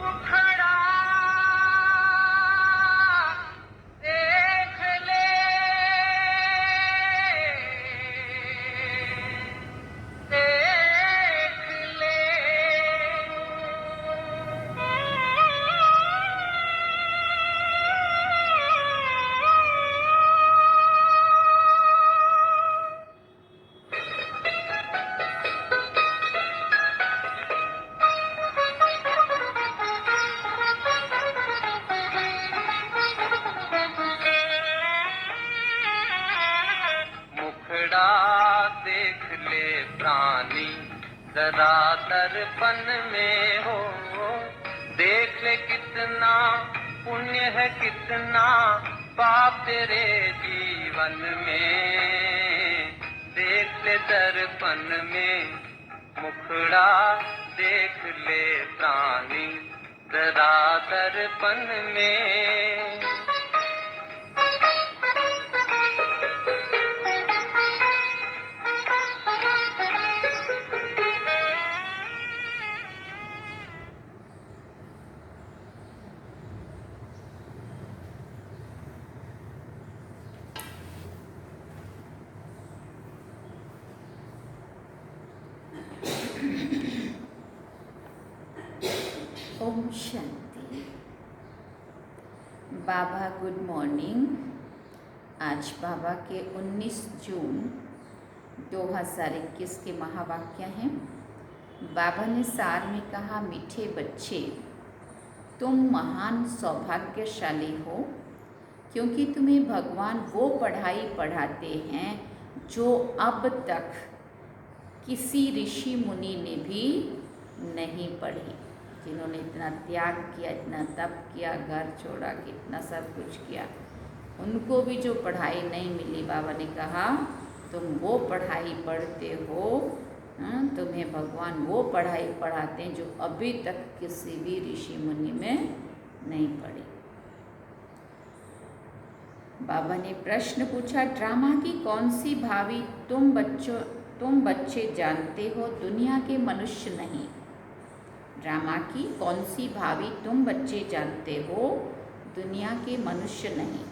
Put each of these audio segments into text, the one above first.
मुखड़ा देख ले, देख ले। मुखड़ा देख ले प्राणी, जरा दर्पण में हो। देख ले कितना पुण्य है, कितना पाप तेरे जीवन में। देख ले दर्पण में, मुखड़ा देख ले प्राणी, जरा दर्पण में। ओम शांति। बाबा गुड मॉर्निंग। आज बाबा के 19 जून 2021 के महावाक्य हैं। बाबा ने सार में कहा, मीठे बच्चे, तुम महान सौभाग्यशाली हो, क्योंकि तुम्हें भगवान वो पढ़ाई पढ़ाते हैं जो अब तक किसी ऋषि मुनि ने भी नहीं पढ़ी। जिन्होंने इतना त्याग किया, इतना तप किया, घर छोड़ा, कितना सब कुछ किया, उनको भी जो पढ़ाई नहीं मिली, बाबा ने कहा तुम वो पढ़ाई पढ़ते हो, तुम्हें भगवान वो पढ़ाई पढ़ाते हैं जो अभी तक किसी भी ऋषि मुनि में नहीं पढ़ी। बाबा ने प्रश्न पूछा, ड्रामा की कौन सी भावी तुम बच्चे जानते हो, दुनिया के मनुष्य नहीं। ड्रामा की कौन सी भावी तुम बच्चे जानते हो, दुनिया के मनुष्य नहीं।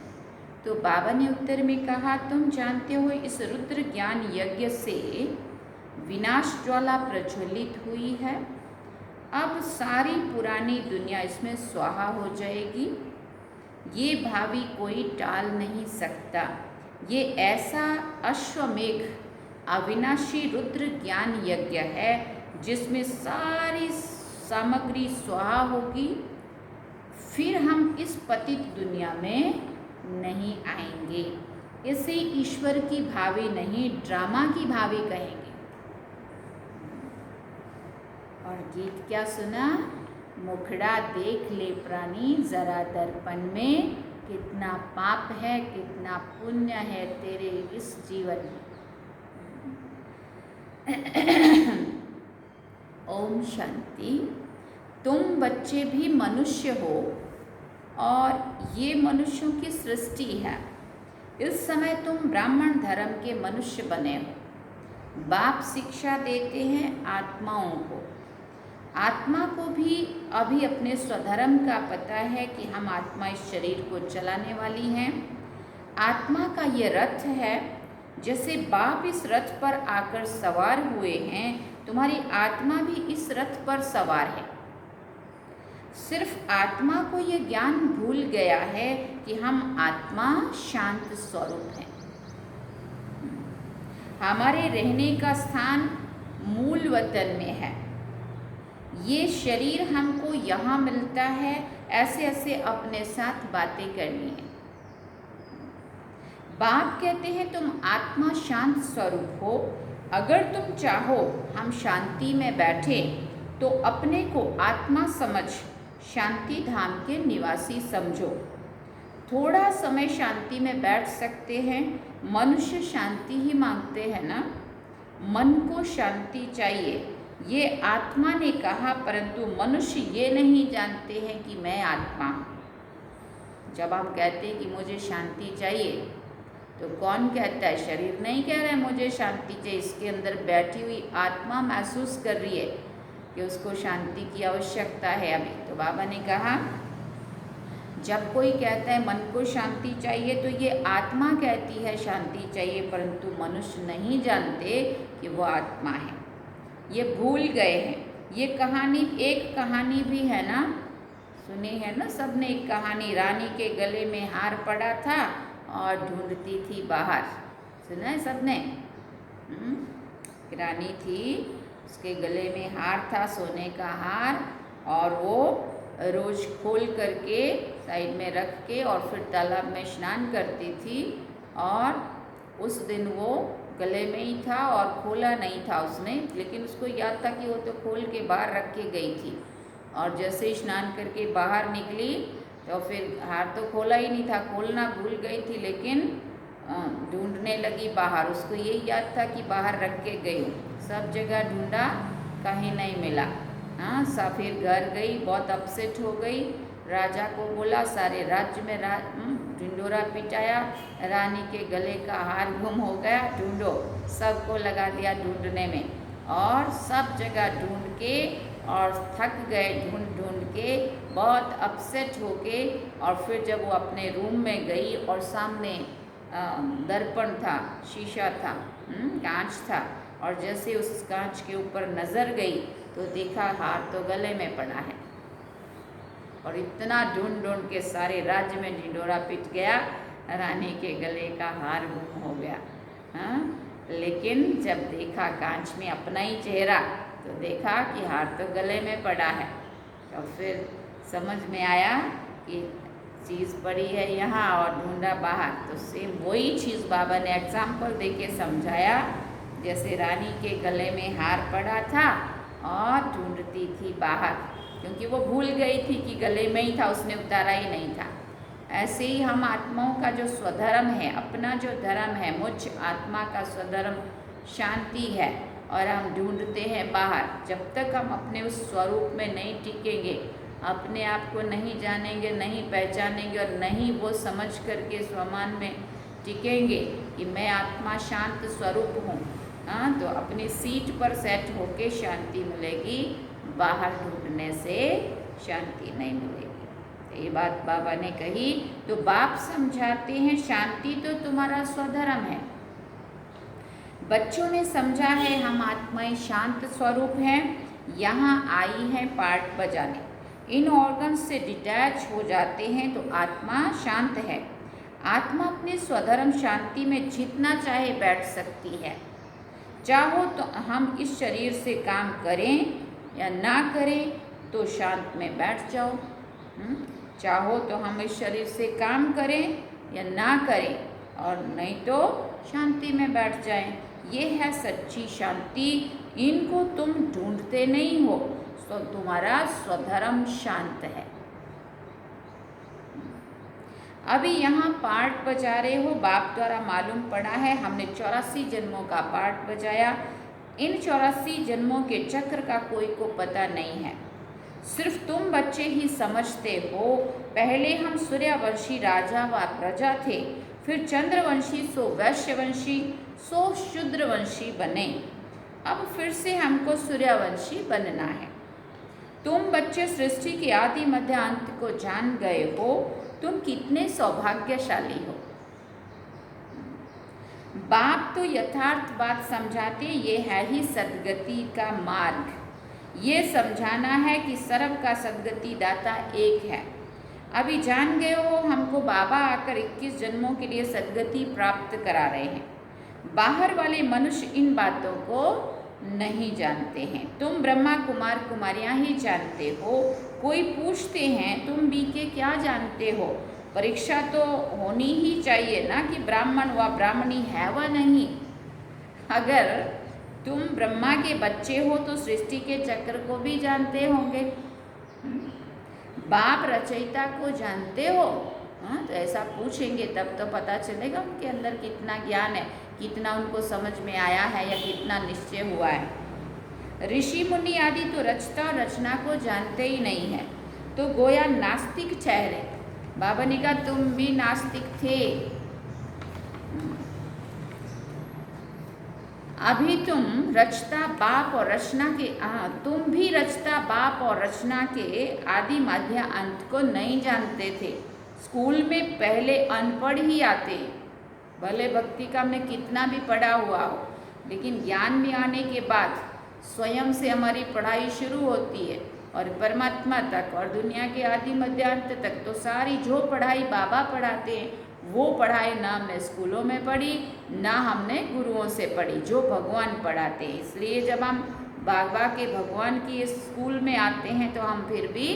तो बाबा ने उत्तर में कहा, तुम जानते हो इस रुद्र ज्ञान यज्ञ से विनाश ज्वाला प्रज्वलित हुई है। अब सारी पुरानी दुनिया इसमें स्वाहा हो जाएगी। ये भावी कोई टाल नहीं सकता। ये ऐसा अश्वमेघ अविनाशी रुद्र ज्ञान यज्ञ है जिसमें सारी सामग्री स्वाहा होगी। फिर हम इस पतित दुनिया में नहीं आएंगे। इसे ईश्वर की भावी नहीं, ड्रामा की भावी कहेंगे। और गीत क्या सुना? मुखड़ा देख ले प्राणी, जरा दर्पण में, कितना पाप है, कितना पुण्य है तेरे इस जीवन में। ओम शांति। तुम बच्चे भी मनुष्य हो और ये मनुष्यों की सृष्टि है। इस समय तुम ब्राह्मण धर्म के मनुष्य बने हो। बाप शिक्षा देते हैं आत्माओं को। आत्मा को भी अभी अपने स्वधर्म का पता है कि हम आत्मा इस शरीर को चलाने वाली हैं। आत्मा का ये रथ है। जैसे बाप इस रथ पर आकर सवार हुए हैं, तुम्हारी आत्मा भी इस रथ पर सवार है। सिर्फ आत्मा को ये ज्ञान भूल गया है कि हम आत्मा शांत स्वरूप हैं। हमारे रहने का स्थान मूल वतन में है। ये शरीर हमको यहाँ मिलता है, ऐसे ऐसे अपने साथ बातें करनी है। बाप कहते हैं तुम आत्मा शांत स्वरूप हो। अगर तुम चाहो हम शांति में बैठे तो अपने को आत्मा समझ शांति धाम के निवासी समझो। थोड़ा समय शांति में बैठ सकते हैं। मनुष्य शांति ही मांगते हैं ना, मन को शांति चाहिए, ये आत्मा ने कहा। परंतु मनुष्य ये नहीं जानते हैं कि मैं आत्मा हूँ। जब हम कहते हैं कि मुझे शांति चाहिए, तो कौन कहता है? शरीर नहीं कह रहा है मुझे शांति चाहिए। इसके अंदर बैठी हुई आत्मा महसूस कर रही है कि उसको शांति की आवश्यकता है अभी। तो बाबा ने कहा जब कोई कहता है मन को शांति चाहिए तो ये आत्मा कहती है शांति चाहिए, परंतु मनुष्य नहीं जानते कि वो आत्मा है, ये भूल गए हैं। ये कहानी, एक कहानी भी है ना, सुनी है ना सबने, एक कहानी, रानी के गले में हार पड़ा था और ढूंढती थी बाहर, सुना है सबने? रानी थी, उसके गले में हार था, सोने का हार, और वो रोज खोल करके साइड में रख के और फिर तालाब में स्नान करती थी। और उस दिन वो गले में ही था और खोला नहीं था उसने, लेकिन उसको याद था कि वो तो खोल के बाहर रख के गई थी। और जैसे ही स्नान करके बाहर निकली तो फिर हार तो खोला ही नहीं था, खोलना भूल गई थी, लेकिन ढूंढने लगी बाहर। उसको यही याद था कि बाहर रख के गई, सब जगह ढूंढा, कहीं नहीं मिला। हाँ, फिर घर गई, बहुत अपसेट हो गई, राजा को बोला, सारे राज्य में ढिंडोरा पिटाया, रानी के गले का हार गुम हो गया, ढूंढो, सबको लगा दिया ढूंढने में, और सब जगह ढूंढ के और थक गए ढूंढ ढूंढ के, बहुत अपसेट होके। और फिर जब वो अपने रूम में गई और सामने दर्पण था, शीशा था, कांच था, और जैसे उस कांच के ऊपर नज़र गई तो देखा हार तो गले में पड़ा है। और इतना ढूंढ ढूंढ के सारे राज्य में ढिंडोरा पिट गया, रानी के गले का हार गुम हो गया। हाँ, लेकिन जब देखा कांच में अपना ही चेहरा तो देखा कि हार तो गले में पड़ा है। तो फिर समझ में आया कि चीज़ पड़ी है यहाँ और ढूंढा बाहर। तो सेम वही चीज़ बाबा ने एग्जाम्पल दे के समझाया, जैसे रानी के गले में हार पड़ा था और ढूंढती थी बाहर, क्योंकि वो भूल गई थी कि गले में ही था, उसने उतारा ही नहीं था। ऐसे ही हम आत्माओं का जो स्वधर्म है, अपना जो धर्म है, मुझ आत्मा का स्वधर्म शांति है, और हम ढूंढते हैं बाहर। जब तक हम अपने उस स्वरूप में नहीं टिकेंगे, अपने आप को नहीं जानेंगे, नहीं पहचानेंगे, और नहीं वो समझ करके स्वमान में टिकेंगे कि मैं आत्मा शांत स्वरूप हूँ, हाँ, तो अपनी सीट पर सेट होके शांति मिलेगी, बाहर ढूंढने से शांति नहीं मिलेगी। तो ये बात बाबा ने कही। तो बाप समझाते हैं शांति तो तुम्हारा स्वधर्म है। बच्चों ने समझा है हम आत्माएं शांत स्वरूप हैं, यहाँ आई हैं पार्ट बजाने। इन ऑर्गन्स से डिटैच हो जाते हैं तो आत्मा शांत है। आत्मा अपने स्वधर्म शांति में जितना चाहे बैठ सकती है। चाहो तो हम इस शरीर से काम करें या ना करें तो शांत में बैठ जाओ। चाहो तो हम इस शरीर से काम करें या ना करें, और नहीं तो शांति में बैठ जाएं। ये है सच्ची शांति। इनको तुम ढूंढते नहीं हो, तो तुम्हारा स्वधर्म शांत है। अभी यहाँ पार्ट बजा रहे हो, बाप द्वारा मालूम पड़ा है, हमने 84 जन्मों का पार्ट बजाया। इन 84 जन्मों के चक्र का कोई को पता नहीं है, सिर्फ तुम बच्चे ही समझते हो। पहले हम सूर्यवंशी राजा व प्रजा थे, फिर चंद्रवंशी, सो वैश्यवंशी, सो शूद्रवंशी बने। अब फिर से हमको सूर्यवंशी बनना है। तुम बच्चे सृष्टि के आदि मध्य अंत को जान गए हो, तुम कितने सौभाग्यशाली हो। बाप तो यथार्थ बात समझाते, ये है ही सद्गति का मार्ग। ये समझाना है कि सर्व का सद्गति दाता एक है। अभी जान गए हो, हमको बाबा आकर 21 जन्मों के लिए सद्गति प्राप्त करा रहे हैं। बाहर वाले मनुष्य इन बातों को नहीं जानते हैं। तुम ब्रह्मा कुमार कुमारियाँ ही जानते हो। कोई पूछते हैं तुम बीके क्या जानते हो, परीक्षा तो होनी ही चाहिए ना कि ब्राह्मण व ब्राह्मणी है व नहीं। अगर तुम ब्रह्मा के बच्चे हो तो सृष्टि के चक्र को भी जानते होंगे, बाप रचयिता को जानते हो। हाँ, तो ऐसा पूछेंगे तब तो पता चलेगा उनके अंदर कितना ज्ञान है, कितना उनको समझ में आया है या कितना निश्चय हुआ है। ऋषि मुनि आदि तो रचता और रचना को जानते ही नहीं है, तो गोया नास्तिक ठहरे। बाबा ने कहा तुम भी नास्तिक थे। अभी तुम रचता बाप और रचना के तुम भी रचता बाप और रचना के आदि मध्य अंत को नहीं जानते थे। स्कूल में पहले अनपढ़ ही आते। भले भक्ति का हमने कितना भी पढ़ा हुआ हो, लेकिन ज्ञान में आने के बाद स्वयं से हमारी पढ़ाई शुरू होती है और परमात्मा तक और दुनिया के आदि मध्य अंत तक तो सारी जो पढ़ाई बाबा पढ़ाते हैं वो पढ़ाई ना हमने स्कूलों में पढ़ी, ना हमने गुरुओं से पढ़ी, जो भगवान पढ़ाते हैं। इसलिए जब हम बाबा के भगवान की स्कूल में आते हैं तो हम फिर भी,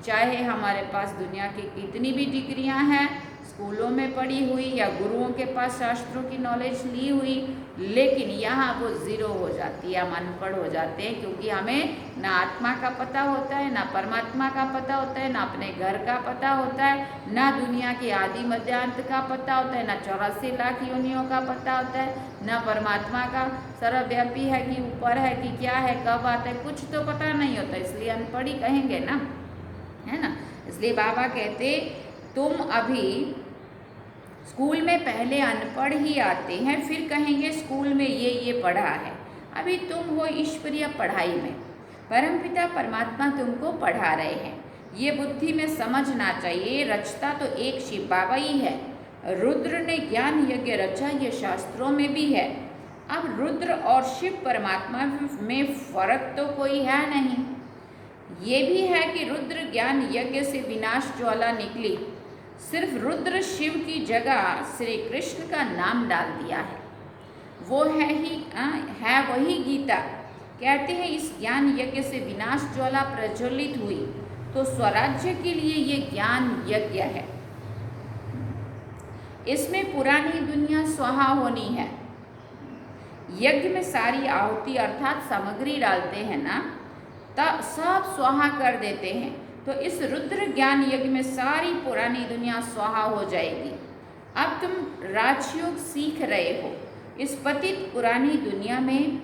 चाहे हमारे पास दुनिया की कितनी भी डिग्रियां हैं, स्कूलों में पढ़ी हुई या गुरुओं के पास शास्त्रों की नॉलेज ली हुई, लेकिन यहाँ वो ज़ीरो हो जाती है, हम अनपढ़ हो जाते हैं, क्योंकि हमें ना आत्मा का पता होता है, ना परमात्मा का पता होता है, ना अपने घर का पता होता है, ना दुनिया के आदि मध्यांत का पता होता है, ना 84 लाख योनियों का पता होता है, ना परमात्मा का सर्वव्यापी है कि ऊपर है कि क्या है, कब आता है, कुछ तो पता नहीं होता। इसलिए अनपढ़ ही कहेंगे ना, है ना। इसलिए बाबा कहते तुम अभी स्कूल में पहले अनपढ़ ही आते हैं, फिर कहेंगे स्कूल में ये पढ़ा है। अभी तुम हो ईश्वरीय पढ़ाई में, परमपिता परमात्मा तुमको पढ़ा रहे हैं। ये बुद्धि में समझना चाहिए। रचता तो एक शिव बाबा ही है। रुद्र ने ज्ञान यज्ञ रचा, ये शास्त्रों में भी है। अब रुद्र और शिव परमात्मा में फर्क तो कोई है नहीं। ये भी है कि रुद्र ज्ञान यज्ञ से विनाश ज्वाला निकली, सिर्फ रुद्र शिव की जगह श्री कृष्ण का नाम डाल दिया है। वो है वही गीता। कहते हैं इस ज्ञान यज्ञ से विनाश ज्वाला प्रज्वलित हुई, तो स्वराज्य के लिए ये ज्ञान यज्ञ है। इसमें पुरानी दुनिया स्वाहा होनी है। यज्ञ में सारी आहुति अर्थात सामग्री डालते हैं ना, तब सब स्वाहा कर देते हैं। तो इस रुद्र ज्ञान यज्ञ में सारी पुरानी दुनिया स्वाहा हो जाएगी। अब तुम राजयोग सीख रहे हो। इस पतित पुरानी दुनिया में,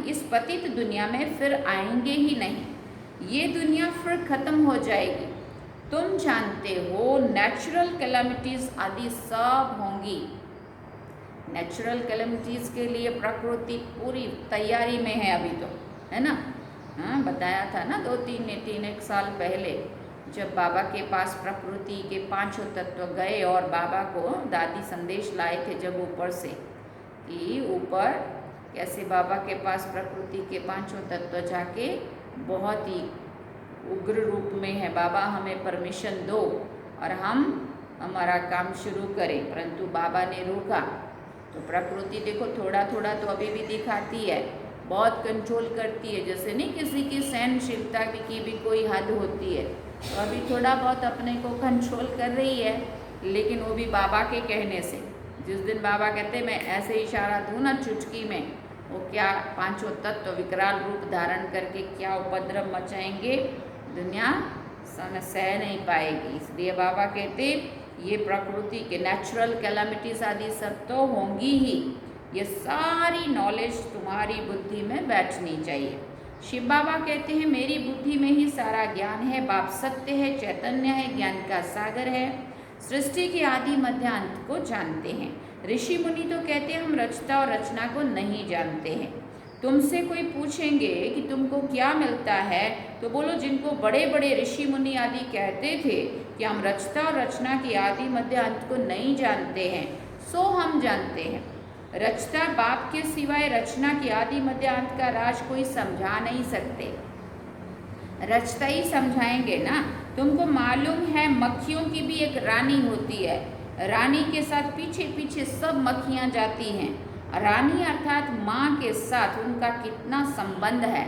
इस पतित दुनिया में फिर आएंगे ही नहीं। ये दुनिया फिर खत्म हो जाएगी। तुम जानते हो नेचुरल कैलामिटीज आदि सब होंगी। नेचुरल कैलामिटीज के लिए प्रकृति पूरी तैयारी में है अभी तो, है ना। हाँ, बताया था ना 2-3 साल पहले, जब बाबा के पास प्रकृति के 5 तत्व गए और बाबा को दादी संदेश लाए थे जब ऊपर से, कि ऊपर कैसे बाबा के पास प्रकृति के 5 तत्व जाके बहुत ही उग्र रूप में है। बाबा हमें परमिशन दो और हम हमारा काम शुरू करें, परंतु बाबा ने रोका। तो प्रकृति देखो थोड़ा थोड़ा तो अभी भी दिखाती है, बहुत कंट्रोल करती है। जैसे नहीं किसी की सहनशीलता की भी कोई हद होती है, तो अभी थोड़ा बहुत अपने को कंट्रोल कर रही है, लेकिन वो भी बाबा के कहने से। जिस दिन बाबा कहते मैं ऐसे इशारा दूँ ना चुटकी में, वो क्या 5 तत्व विकराल रूप धारण करके क्या उपद्रव मचाएंगे, दुनिया सह नहीं पाएगी। इसलिए बाबा कहते ये प्रकृति के नेचुरल कैलामिटीज आदि सब तो होंगी ही। ये सारी नॉलेज तुम्हारी बुद्धि में बैठनी चाहिए। शिव बाबा कहते हैं मेरी बुद्धि में ही सारा ज्ञान है। बाप सत्य है, चैतन्य है, ज्ञान का सागर है, सृष्टि के आदि मध्य अंत को जानते हैं। ऋषि मुनि तो कहते हैं हम रचता और रचना को नहीं जानते हैं। तुमसे कोई पूछेंगे कि तुमको क्या मिलता है, तो बोलो जिनको बड़े बड़े ऋषि मुनि आदि कहते थे कि हम रचता और रचना की आदि मध्य अंत को नहीं जानते हैं, सो हम जानते हैं। रचता बाप के सिवाय रचना की आदि मध्य अंत का राज कोई समझा नहीं सकते। रचता ही समझाएंगे ना। तुमको मालूम है मक्खियों की भी एक रानी होती है। रानी के साथ पीछे पीछे सब मक्खियाँ जाती हैं। रानी अर्थात माँ के साथ उनका कितना संबंध है।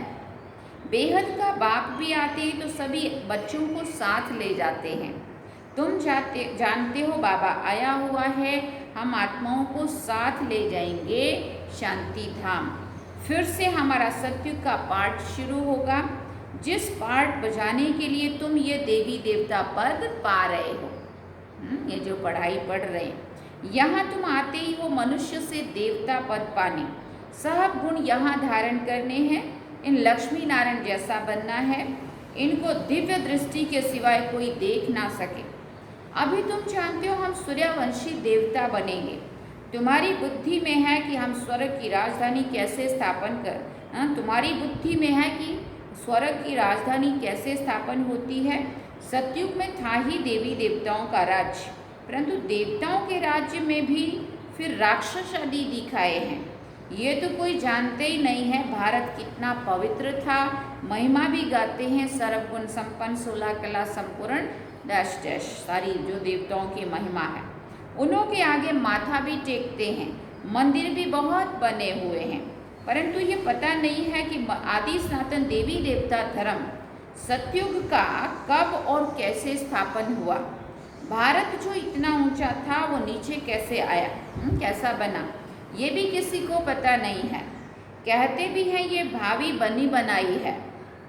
बेहद का बाप भी आते हैं तो सभी बच्चों को साथ ले जाते हैं। तुम जानते हो बाबा आया हुआ है, हम आत्माओं को साथ ले जाएंगे शांति धाम। फिर से हमारा सत्युग का पाठ शुरू होगा, जिस पाठ बजाने के लिए तुम ये देवी देवता पद पा रहे हो। ये जो पढ़ाई पढ़ रहे हैं, यहाँ तुम आते ही हो मनुष्य से देवता पद पाने। सब गुण यहाँ धारण करने हैं। इन लक्ष्मी नारायण जैसा बनना है। इनको दिव्य दृष्टि के सिवाय कोई देख ना सके। अभी तुम जानते हो हम सूर्यवंशी देवता बनेंगे। तुम्हारी बुद्धि में है कि हम स्वर्ग की राजधानी कैसे स्थापन कर तुम्हारी बुद्धि में है कि स्वर्ग की राजधानी कैसे स्थापन होती है। सतयुग में था ही देवी देवताओं का राज्य, परंतु देवताओं के राज्य में भी फिर राक्षस आदि दिखाए हैं। ये तो कोई जानते ही नहीं है भारत कितना पवित्र था। महिमा भी गाते हैं सर्वगुण संपन्न 16 कला संपूर्ण डैश डैश, सारी जो देवताओं की महिमा है। उन्हों के आगे माथा भी टेकते हैं, मंदिर भी बहुत बने हुए हैं, परंतु ये पता नहीं है कि आदि सनातन देवी देवता धर्म सतयुग का कब और कैसे स्थापन हुआ। भारत जो इतना ऊंचा था वो नीचे कैसे आया, कैसा बना, ये भी किसी को पता नहीं है। कहते भी हैं ये भावी बनी बनाई है।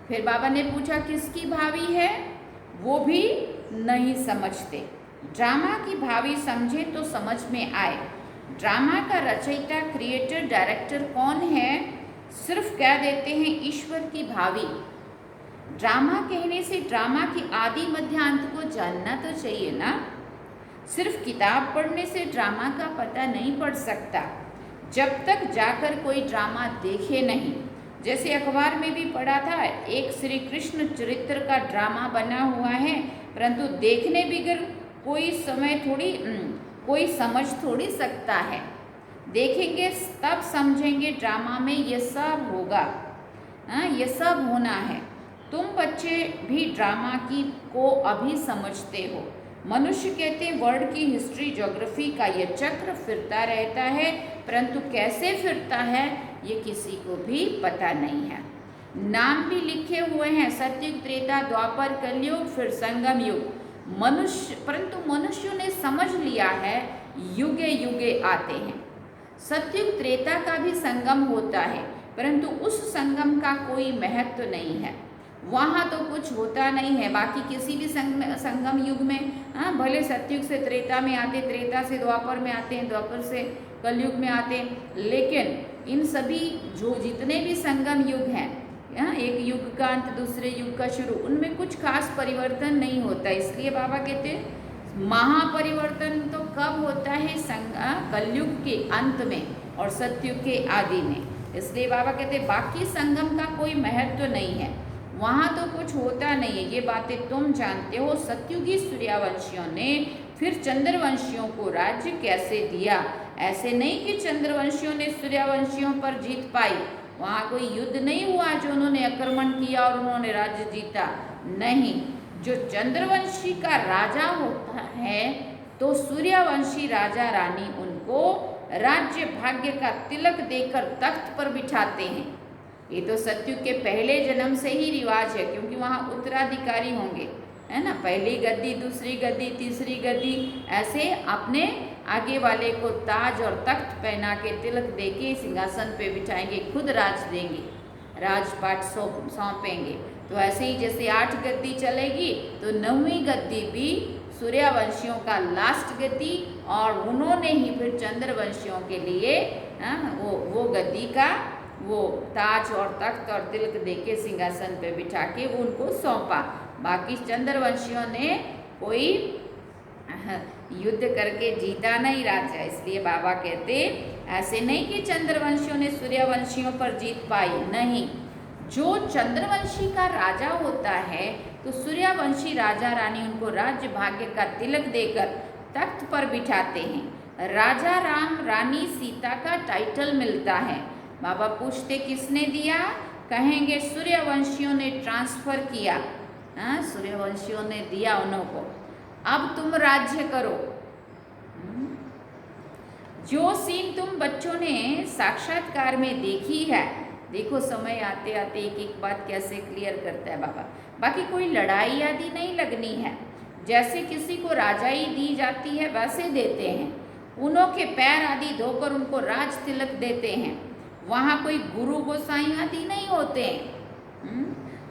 फिर बाबा ने पूछा किसकी भावी है, वो भी नहीं समझते। ड्रामा की भावी समझे तो समझ में आए। ड्रामा का रचयिता क्रिएटर डायरेक्टर कौन है, सिर्फ कह देते हैं ईश्वर की भावी। ड्रामा कहने से ड्रामा की आदि मध्य अंत को जानना तो चाहिए ना। सिर्फ किताब पढ़ने से ड्रामा का पता नहीं पड़ सकता जब तक जाकर कोई ड्रामा देखे नहीं। जैसे अखबार में भी पढ़ा था, एक श्री कृष्ण चरित्र का ड्रामा बना हुआ है, परंतु देखने बिगर कोई समझ थोड़ी सकता है। देखेंगे तब समझेंगे ड्रामा में ये सब होगा, ये सब होना है। तुम बच्चे भी ड्रामा को अभी समझते हो। मनुष्य कहते हैं वर्ल्ड की हिस्ट्री ज्योग्राफी का ये चक्र फिरता रहता है, परंतु कैसे फिरता है ये किसी को भी पता नहीं है। नाम भी लिखे हुए हैं, सतयुग, त्रेता, द्वापर, कलयुग, फिर संगम युग। परंतु मनुष्यों ने समझ लिया है युगे युगे आते हैं। सतयुग त्रेता का भी संगम होता है, परंतु उस संगम का कोई महत्व नहीं है। वहाँ तो कुछ होता नहीं है। बाकी किसी भी संगम युग में भले सतयुग से त्रेता में आते, त्रेता से द्वापर में आते हैं, द्वापर से कलयुग में आते हैं, लेकिन इन सभी जो जितने भी संगम युग हैं, एक युग का अंत दूसरे युग का शुरू, उनमें कुछ खास परिवर्तन नहीं होता। इसलिए बाबा कहते हैं महापरिवर्तन तो कब होता है, कलयुग के अंत में और सतयुग के आदि में। इसलिए बाबा कहते हैं बाकी संगम का कोई महत्व नहीं है, वहाँ तो कुछ होता नहीं है। ये बातें तुम जानते हो। सतयुगी सूर्यवंशियों ने फिर चंद्रवंशियों को राज्य कैसे दिया। ऐसे नहीं कि चंद्रवंशियों ने सूर्यवंशियों पर जीत पाई, वहाँ कोई युद्ध नहीं हुआ जो उन्होंने आक्रमण किया और उन्होंने राज्य जीता। नहीं, जो चंद्रवंशी का राजा होता है तो सूर्यवंशी राजा रानी उनको राज्य भाग्य का तिलक देकर तख्त पर बिठाते हैं। ये तो सतयुग के पहले जन्म से ही रिवाज है, क्योंकि वहाँ उत्तराधिकारी होंगे, है ना। पहली गद्दी, दूसरी गद्दी, तीसरी गद्दी, ऐसे अपने आगे वाले को ताज और तख्त पहना के तिलक दे के सिंहासन पे बिठाएंगे, खुद राज देंगे, राजपाट सौंपेंगे। तो ऐसे ही जैसे 8 गद्दी चलेगी तो 9वीं गद्दी भी सूर्यवंशियों का लास्ट गद्दी, और उन्होंने ही फिर चंद्रवंशियों के लिए वो गद्दी का वो ताज और तख्त और तिलक दे के सिंहासन पे बिठा के वो उनको सौंपा। बाकी चंद्रवंशियों ने कोई युद्ध करके जीता नहीं राज्य। इसलिए बाबा कहते ऐसे नहीं कि चंद्रवंशियों ने सूर्यवंशियों पर जीत पाई, नहीं। जो चंद्रवंशी का राजा होता है तो सूर्यवंशी राजा रानी उनको राज्य भाग्य का तिलक देकर तख्त पर बिठाते हैं। राजा राम, रानी सीता का टाइटल मिलता है। बाबा पूछते किसने दिया, कहेंगे सूर्यवंशियों ने ट्रांसफर किया, सूर्यवंशियों ने दिया उनको, अब तुम राज्य करो। जो सीन तुम बच्चों ने साक्षात्कार में देखी है, देखो समय आते आते एक एक बात कैसे क्लियर करता है बाबा। बाकी कोई लड़ाई आदि नहीं लगनी है, जैसे किसी को राजाई दी जाती है वैसे देते हैं। उन्हों के पैर आदि धोकर उनको राज तिलक देते हैं। वहाँ कोई गुरु गोसाई आदि नहीं होते हैं।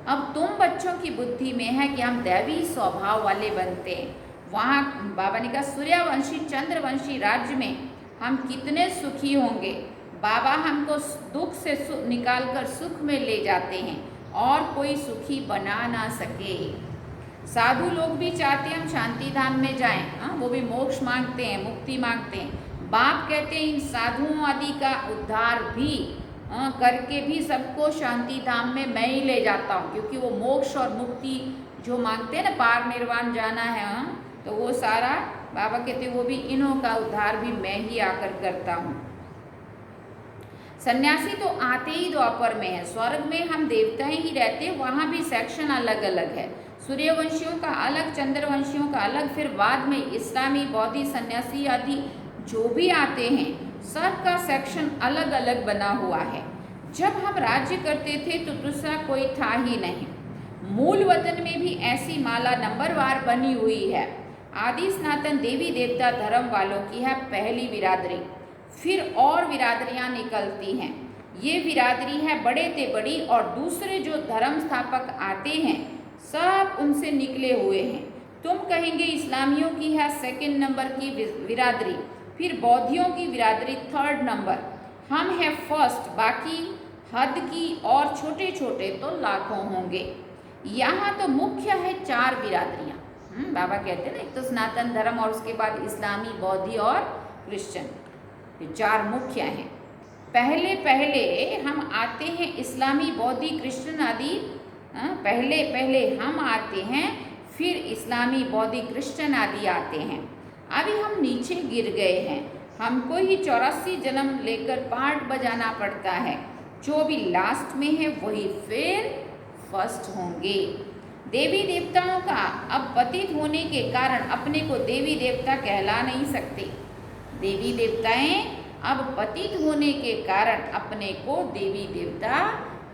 अब तुम बच्चों की बुद्धि में है कि हम दैवी स्वभाव वाले बनते हैं। वहाँ बाबा ने कहा सूर्यवंशी चंद्रवंशी राज्य में हम कितने सुखी होंगे। बाबा हमको दुख से निकाल कर सुख में ले जाते हैं और कोई सुखी बना ना सके। साधु लोग भी चाहते हैं हम शांति धाम में जाएं, वो भी मोक्ष मांगते हैं, मुक्ति मांगते हैं। बाप कहते हैं इन साधुओं आदि का उद्धार भी करके भी सबको शांति धाम में मैं ही ले जाता हूँ, क्योंकि वो मोक्ष और मुक्ति जो मांगते हैं ना, पार निर्वाण जाना है, तो वो सारा बाबा कहते हैं वो भी इन्हों का उद्धार भी मैं ही आकर करता हूँ। सन्यासी तो आते ही द्वापर में है, स्वर्ग में हम देवताएं ही रहते हैं, वहाँ भी सेक्शन अलग अलग है, सूर्यवंशियों का अलग, चंद्रवंशियों का अलग, फिर बाद में इस्लामी, बौद्धि, सन्यासी आदि जो भी आते हैं सबका सेक्शन अलग अलग बना हुआ है। जब हम राज्य करते थे तो दूसरा कोई था ही नहीं। मूल वतन में भी ऐसी माला नंबरवार बनी हुई है। आदि सनातन देवी देवता धर्म वालों की है पहली बिरादरी, फिर और बिरादरियां निकलती हैं। ये बिरादरी है बड़े ते बड़ी, और दूसरे जो धर्म स्थापक आते हैं सब उनसे निकले हुए हैं। तुम कहेंगे इस्लामियों की है सेकंड नंबर की बिरादरी, फिर बौद्धियों की बिरादरी थर्ड नंबर, हम हैं फर्स्ट, बाकी हद की और छोटे छोटे तो लाखों होंगे। यहाँ तो मुख्य है 4 बिरादरियाँ। बाबा कहते हैं ना, एक तो सनातन धर्म और उसके बाद इस्लामी, बौद्धि और क्रिश्चियन, ये 4 मुख्य हैं। पहले पहले हम आते हैं इस्लामी, बौद्धि, क्रिश्चियन आदि, पहले पहले हम आते हैं, फिर इस्लामी, बौद्धि, क्रिश्चियन आदि आते हैं। अभी हम नीचे गिर गए हैं, हमको ही 84 जन्म लेकर पार्ट बजाना पड़ता है। जो भी लास्ट में है वही फिर फर्स्ट होंगे। देवी देवताओं का अब पतित होने के कारण अपने को देवी देवता कहला नहीं सकते। देवी देवताएं अब पतित होने के कारण अपने को देवी देवता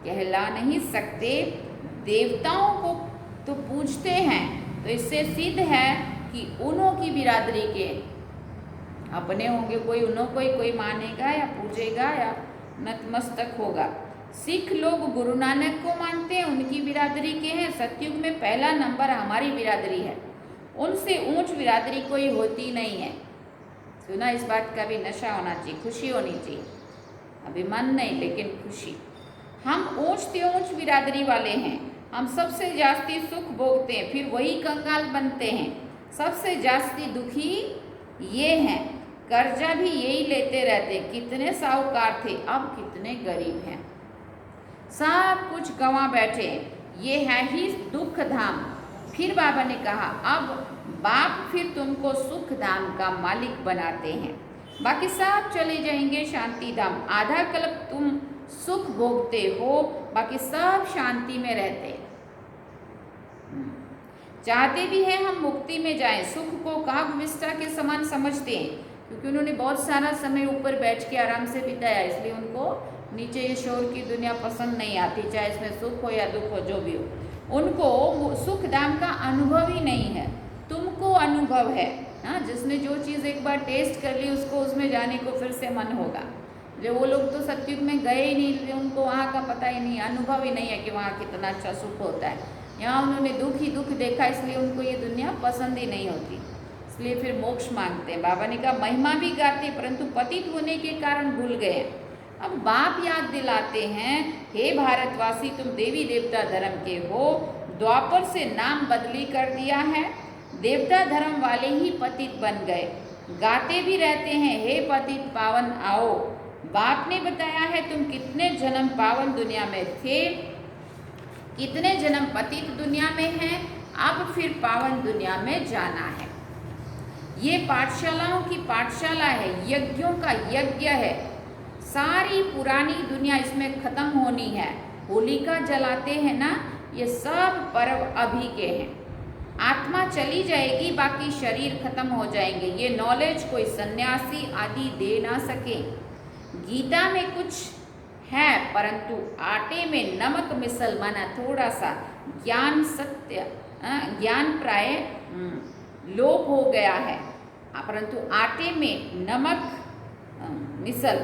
कहला नहीं सकते। देवताओं को तो पूजते हैं, तो इससे सिद्ध है कि उन्हों की बिरादरी के अपने होंगे, कोई उन्हों को ही कोई मानेगा या पूजेगा या नतमस्तक होगा। सिख लोग गुरु नानक को मानते हैं, उनकी बिरादरी के हैं। सतयुग में पहला नंबर हमारी बिरादरी है, उनसे ऊंच बिरादरी कोई होती नहीं है। सुना, इस बात का भी नशा होना चाहिए, खुशी होनी चाहिए, अभिमान नहीं लेकिन खुशी। हम ऊंच से ऊंच बिरादरी वाले हैं, हम सबसे जास्ती सुख भोगते हैं, फिर वही कंगाल बनते हैं। सबसे जास्ती दुखी ये हैं, कर्जा भी यही लेते रहते। कितने साहूकार थे, अब कितने गरीब हैं, सब कुछ गंवा बैठे। ये है ही दुख धाम। फिर बाबा ने कहा अब बाप फिर तुमको सुख धाम का मालिक बनाते हैं, बाकी सब चले जाएंगे शांति धाम। आधा कल्प तुम सुख भोगते हो, बाकी सब शांति में रहते। चाहते भी हैं हम मुक्ति में जाएं, सुख को काव्यविष्टा के समान समझते हैं, क्योंकि उन्होंने बहुत सारा समय ऊपर बैठ के आराम से बिताया, इसलिए उनको नीचे ये शोर की दुनिया पसंद नहीं आती, चाहे इसमें सुख हो या दुख हो, जो भी हो। उनको सुख धाम का अनुभव ही नहीं है, तुमको अनुभव है। हाँ, जिसने जो चीज़ एक बार टेस्ट कर ली उसको उसमें जाने को फिर से मन होगा। जो वो लोग तो सतयुग में गए ही नहीं, उनको वहाँ का पता ही नहीं, अनुभव ही नहीं है कि वहाँ कितना अच्छा सुख होता है। यहाँ उन्होंने दुख ही दुख देखा, इसलिए उनको ये दुनिया पसंद ही नहीं होती, इसलिए फिर मोक्ष मांगते हैं। बाबा ने कहा महिमा भी गाते, परंतु पतित होने के कारण भूल गए। अब बाप याद दिलाते हैं, हे भारतवासी, तुम देवी देवता धर्म के हो, द्वापर से नाम बदली कर दिया है, देवता धर्म वाले ही पतित बन गए। गाते भी रहते हैं, हे पतित पावन आओ। बाप ने बताया है तुम कितने जन्म पावन दुनिया में थे, कितने जन्म पतित दुनिया में हैं, अब फिर पावन दुनिया में जाना है। ये पाठशालाओं की पाठशाला है, यज्ञों का यज्ञ है। सारी पुरानी दुनिया इसमें खत्म होनी है। होलिका जलाते हैं ना, ये सब पर्व अभी के हैं। आत्मा चली जाएगी, बाकी शरीर खत्म हो जाएंगे। ये नॉलेज कोई सन्यासी आदि दे ना सके। गीता में कुछ है, परंतु आटे में नमक मिसल माना थोड़ा सा ज्ञान सत्य ज्ञान प्राय लोप हो गया है, परंतु आटे में नमक मिसल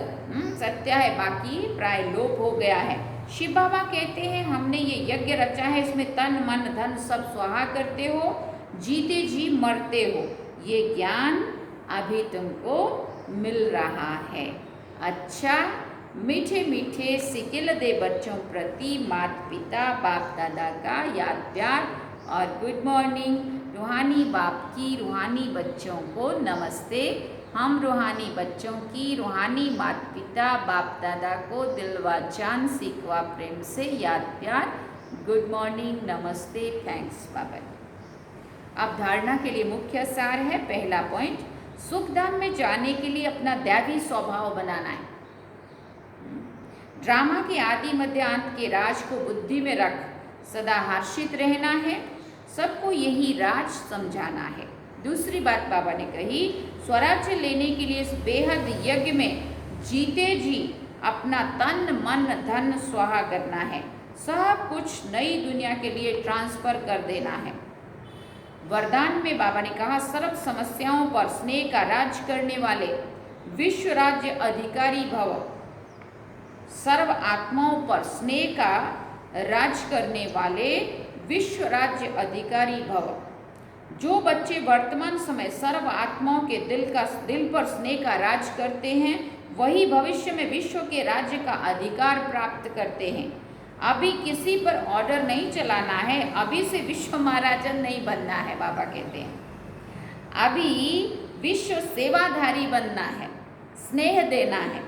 सत्य है, बाकी प्राय लोप हो गया है। शिव बाबा कहते हैं हमने ये यज्ञ रचा है, इसमें तन मन धन सब स्वाहा करते हो, जीते जी मरते हो। ये ज्ञान अभी तुमको मिल रहा है। अच्छा, मीठे मीठे सिकिल दे बच्चों प्रति माता पिता बाप दादा का याद प्यार और गुड मॉर्निंग। रूहानी बाप की रूहानी बच्चों को नमस्ते। हम रूहानी बच्चों की रूहानी माता पिता बाप दादा को दिलवा जान सीखवा प्रेम से याद प्यार गुड मॉर्निंग नमस्ते थैंक्स बाबा। अब धारणा के लिए मुख्य सार है। पहला पॉइंट, सुखधाम में जाने के लिए अपना दैवी स्वभाव बनाना है। ड्रामा के आदि मध्य अंत के राज को बुद्धि में रख सदा हर्षित रहना है, सबको यही राज समझाना है। दूसरी बात बाबा ने कही, स्वराज्य लेने के लिए इस बेहद यज्ञ में जीते जी अपना तन मन धन स्वाहा करना है, सब कुछ नई दुनिया के लिए ट्रांसफर कर देना है। वरदान में बाबा ने कहा, सर्व समस्याओं पर स्नेह का राज करने वाले विश्व राज्य अधिकारी भव। सर्व आत्माओं पर स्नेह का राज करने वाले विश्व राज्य अधिकारी भव। जो बच्चे वर्तमान समय सर्व आत्माओं के दिल पर स्नेह का राज करते हैं, वही भविष्य में विश्व के राज्य का अधिकार प्राप्त करते हैं। अभी किसी पर ऑर्डर नहीं चलाना है, अभी से विश्व महाराजन नहीं बनना है। बाबा कहते हैं अभी विश्व सेवाधारी बनना है, स्नेह देना है,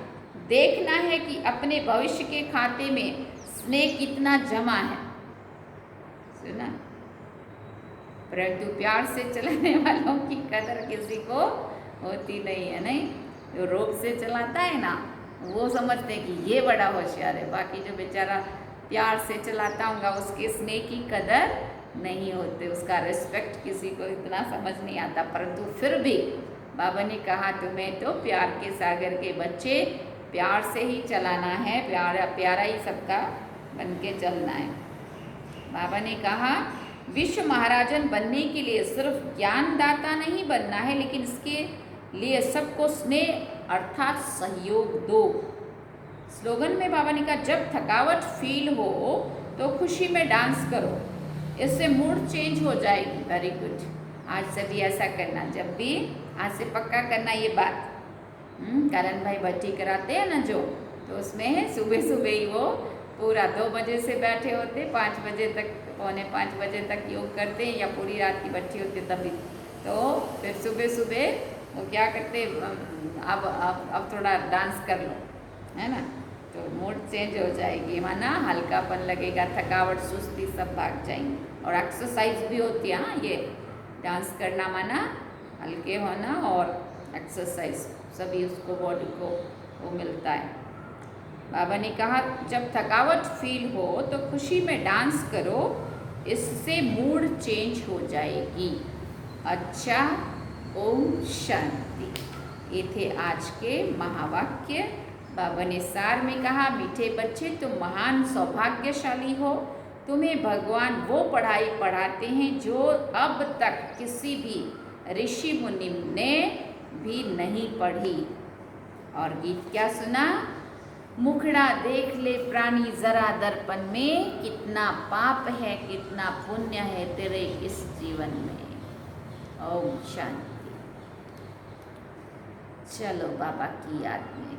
देखना है कि अपने भविष्य के खाते में स्नेह कितना जमा है। सुना, परंतु प्यार से चलाने वालों की कदर किसी को होती नहीं है। नहीं, जो रोब से चलाता है ना, वो समझते हैं कि ये बड़ा होशियार है, बाकी जो बेचारा प्यार से चलाता होगा उसके स्नेह की कदर नहीं होती, उसका रिस्पेक्ट किसी को इतना समझ नहीं आता। परंतु फिर भी बाबा ने कहा, तुम्हें तो प्यार के सागर के बच्चे प्यार से ही चलाना है, प्यारा प्यारा ही सबका बन के चलना है। बाबा ने कहा, विश्व महाराजन बनने के लिए सिर्फ ज्ञानदाता नहीं बनना है, लेकिन इसके लिए सबको स्नेह अर्थात सहयोग दो। स्लोगन में बाबा ने कहा, जब थकावट फील हो तो खुशी में डांस करो, इससे मूड चेंज हो जाएगी। वेरी गुड, आज से भी ऐसा करना, जब भी आज से पक्का करना ये बात। करण भाई भट्टी कराते हैं ना जो, तो उसमें सुबह सुबह ही वो पूरा 2 बजे से बैठे होते, 5 बजे तक, पौने 5 बजे तक योग करते हैं, या पूरी रात की भट्टी होती तभी। तो फिर सुबह सुबह वो क्या करते, अब थोड़ा डांस कर लो, है ना, तो मूड चेंज हो जाएगी, माना हल्कापन लगेगा, थकावट सुस्ती सब भाग जाएंगी। और एक्सरसाइज भी होती है। हाँ, ये डांस करना माना हल्के होना और एक्सरसाइज, सभी उसको बॉडी को वो मिलता है। बाबा ने कहा, जब थकावट फील हो तो खुशी में डांस करो, इससे मूड चेंज हो जाएगी। अच्छा, ओम शांति। ये थे आज के महावाक्य। बाबा ने सार में कहा, मीठे बच्चे तुम महान सौभाग्यशाली हो, तुम्हें भगवान वो पढ़ाई पढ़ाते हैं जो अब तक किसी भी ऋषि मुनि ने भी नहीं पढ़ी। और गीत क्या सुना, मुखड़ा देख ले प्राणी जरा दर्पण में, कितना पाप है कितना पुण्य है तेरे इस जीवन में। ओम शांति। चलो बाबा की याद में